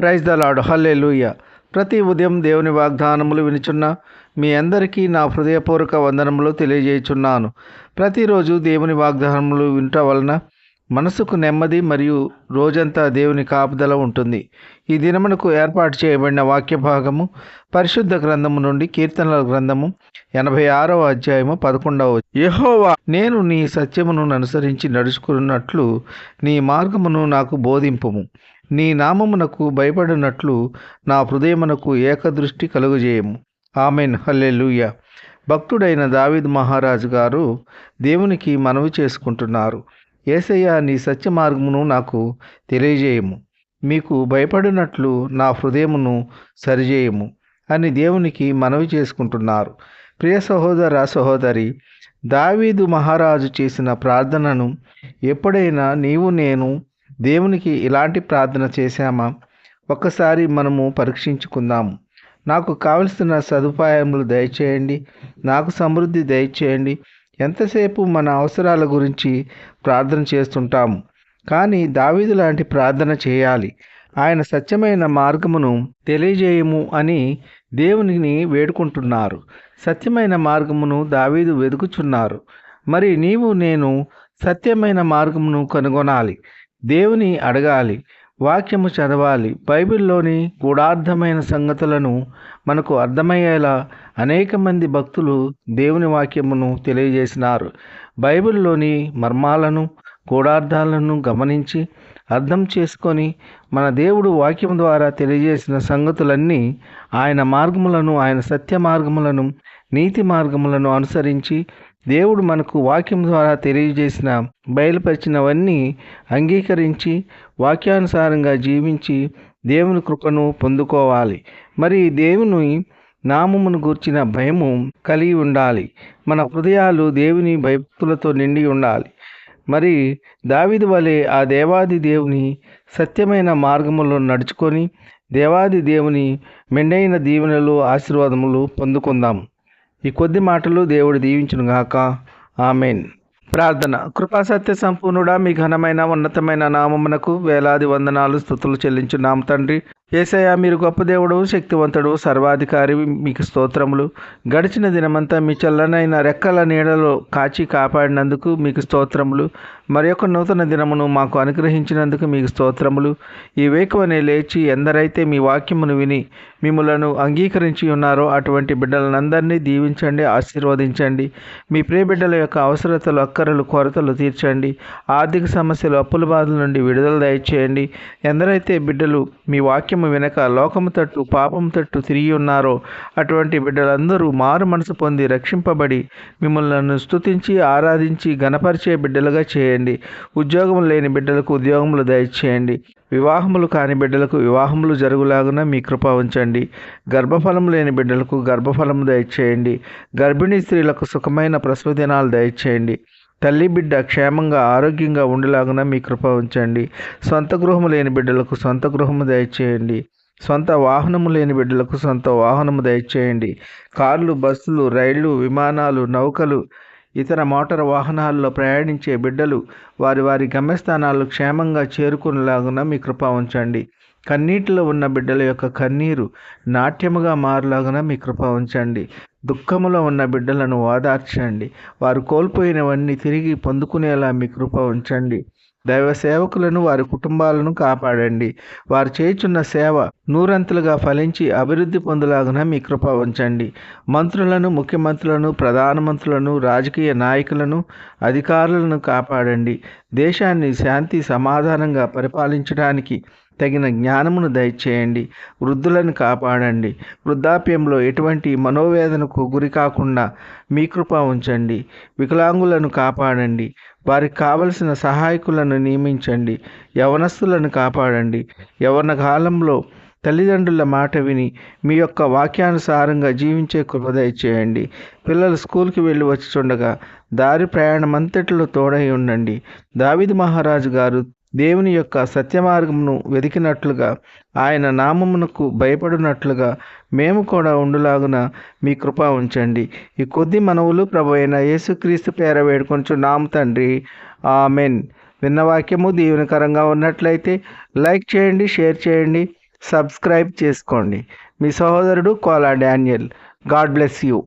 Praise the lord. హల్లెలూయా. ప్రతి ఉదయం దేవుని వాగ్దానములు వినుచున్న మీ అందరికీ నా హృదయపూర్వక వందనములు తెలియజేయుచున్నాను. ప్రతిరోజు దేవుని వాగ్దానములు వినట వలన మనసుకు నెమ్మది మరియు రోజంతా దేవుని కాపుదల ఉంటుంది. ఈ దినమునకు ఏర్పాటు చేయబడిన వాక్య భాగము పరిశుద్ధ గ్రంథము నుండి కీర్తనల గ్రంథము 86వ అధ్యాయము 11వ. యెహోవా, నేను నీ సత్యమును అనుసరించి నడుచుకున్నట్లు నీ మార్గమును నాకు బోధింపుము. నీ నామమునకు భయపడినట్లు నా హృదయమునకు ఏకదృష్టి కలుగజేయము. ఆమెన్. హల్లెలూయా. భక్తుడైన దావీదు మహారాజు గారు దేవునికి మనవి చేసుకుంటున్నారు. యేసయ్య, నీ సత్య మార్గమును నాకు తెలియజేయము. మీకు భయపడినట్లు నా హృదయమును సరిచేయము అని దేవునికి మనవి చేసుకుంటున్నారు. ప్రియ సహోదర సహోదరి, దావీదు మహారాజు చేసిన ప్రార్థనను ఎప్పుడైనా నీవు నేను దేవునికి ఇలాంటి ప్రార్థన చేశామా? ఒక్కసారి మనము పరీక్షించుకుందాము. నాకు కావలసిన సదుపాయములు దయచేయండి, నాకు సమృద్ధి దయచేయండి. ఎంతసేపు మన అవసరాల గురించి ప్రార్థన చేస్తుంటాము, కానీ దావీదు లాంటి ప్రార్థన చేయాలి. ఆయన సత్యమైన మార్గమును తెలియజేయము అని దేవునిని వేడుకుంటున్నారు. సత్యమైన మార్గమును దావీదు వెతుకుచున్నారు. మరి నీవు నేను సత్యమైన మార్గమును కనుగొనాలి. దేవుని అడగాలి, వాక్యము చదవాలి. బైబిల్లోని గూఢార్థమైన సంగతులను మనకు అర్థమయ్యేలా అనేక మంది భక్తులు దేవుని వాక్యమును తెలియజేసినారు. బైబిల్లోని మర్మాలను, గూఢార్థాలను గమనించి అర్థం చేసుకొని మన దేవుడు వాక్యం ద్వారా తెలియజేసిన సంగతులన్నీ ఆయన మార్గములను, ఆయన సత్య మార్గములను, నీతి మార్గములను అనుసరించి దేవుడు మనకు వాక్యం ద్వారా తెలియజేసిన బయలుపరిచినవన్నీ అంగీకరించి వాక్యానుసారంగా జీవించి దేవుని కృపను పొందుకోవాలి. మరి దేవుని నామమును గూర్చిన భయము కలిగి ఉండాలి. మన హృదయాలు దేవుని భక్తులతో నిండి ఉండాలి. మరి దావీదు వలె ఆ దేవాది దేవుని సత్యమైన మార్గములో నడుచుకొని దేవాది దేవుని మెండైన దీవెనలు, ఆశీర్వాదములు పొందుకుందాం. ఈ కొద్ది మాటలు దేవుడు దీవించును గాక. ఆమెన్. ప్రార్థన. కృపా సత్య సంపూర్ణుడా, మీ ఘనమైన ఉన్నతమైన నామమునకు వేలాది వందనాలు, స్తుతులు చెల్లించున్నాం తండ్రి. యేసయ్య, మీరు గొప్ప దేవుడు, శక్తివంతుడు, సర్వాధికారి. మీకు స్తోత్రములు. గడిచిన దినమంతా మీ చల్లనైన రెక్కల నీడలో కాచి కాపాడినందుకు మీకు స్తోత్రములు. మరి యొక్క నూతన దినమును మాకు అనుగ్రహించినందుకు మీకు స్తోత్రములు. ఈ వేకువనే లేచి ఎందరైతే మీ వాక్యమును విని మిమ్ములను అంగీకరించి ఉన్నారో అటువంటి బిడ్డలందరినీ దీవించండి, ఆశీర్వదించండి. మీ ప్రియ బిడ్డల యొక్క అవసరతలు, అక్కరలు, కొరతలు తీర్చండి. ఆర్థిక సమస్యలు, అప్పుల బాధల నుండి విడుదల దయచేయండి. ఎందరైతే బిడ్డలు మీ వాక్యము వెనక లోకము తట్టు, పాపము తట్టు తిరిగి ఉన్నారో అటువంటి బిడ్డలందరూ మారు మనసు పొంది రక్షింపబడి మిమ్మల్ని స్తుతించి ఆరాధించి గణపరిచే బిడ్డలుగా చేయండి. ఉద్యోగం లేని బిడ్డలకు ఉద్యోగములు దయచేయండి. వివాహములు కాని బిడ్డలకు వివాహములు జరుగులాగున మీ కృప ఉంచండి. గర్భఫలము లేని బిడ్డలకు గర్భఫలము దయచేయండి. గర్భిణీ స్త్రీలకు సుఖమైన ప్రసవ దినాలు దయచేయండి. తల్లి బిడ్డ క్షేమంగా ఆరోగ్యంగా ఉండేలాగున మీ కృప ఉంచండి. సొంత గృహము లేని బిడ్డలకు సొంత గృహము దయచేయండి. సొంత వాహనము లేని బిడ్డలకు సొంత వాహనము దయచేయండి. కార్లు, బస్సులు, రైళ్లు, విమానాలు, నౌకలు, ఇతర మోటార్ వాహనాల్లో ప్రయాణించే బిడ్డలు వారి వారి గమ్యస్థానాలు క్షేమంగా చేరుకునేలాగున మీ కృప ఉంచండి. కన్నీటిలో ఉన్న బిడ్డల యొక్క కన్నీరు నాట్యముగా మారులాగున మీ కృప ఉంచండి. దుఃఖములో ఉన్న బిడ్డలను ఓదార్చండి. వారు కోల్పోయినవన్నీ తిరిగి పొందుకునేలా మీ కృప ఉంచండి. దైవ సేవకులను, వారి కుటుంబాలను కాపాడండి. వారు చేయుచున్న సేవ నూరంతులుగా ఫలించి అభివృద్ధి పొందులాగున మీ కృప ఉంచండి. మంత్రులను, ముఖ్యమంత్రులను, ప్రధానమంత్రులను, రాజకీయ నాయకులను, అధికారులను కాపాడండి. దేశాన్ని శాంతి సమాధానంగా పరిపాలించడానికి తగిన జ్ఞానమును దయచేయండి. వృద్ధులను కాపాడండి. వృద్ధాప్యంలో ఎటువంటి మనోవేదనకు గురి కాకుండా మీ కృప ఉంచండి. వికలాంగులను కాపాడండి. వారికి కావలసిన సహాయకులను నియమించండి. యవనస్తులను కాపాడండి. యవన కాలంలో తల్లిదండ్రుల మాట విని మీ యొక్క వాక్యానుసారంగా జీవించే కృప దయచేయండి. పిల్లలు స్కూల్కి వెళ్ళి వచ్చుచుండగా దారి ప్రయాణమంతటిలో తోడై ఉండండి. దావీదు మహారాజు గారు దేవుని యొక్క సత్యమార్గమును వెతికినట్లుగా, ఆయన నామమునకు భయపడినట్లుగా మేము కూడా ఉండులాగున మీ కృప ఉంచండి. ఈ కొద్ది మనవులు ప్రభు అయిన యేసుక్రీస్తు పేర వేడుకొంచున్నాము తండ్రి. ఆమెన్. విన్న వాక్యము దీవెనకరంగా ఉన్నట్లయితే లైక్ చేయండి, షేర్ చేయండి, సబ్స్క్రైబ్ చేసుకోండి. మీ సహోదరుడు Kola Daniel. God bless you.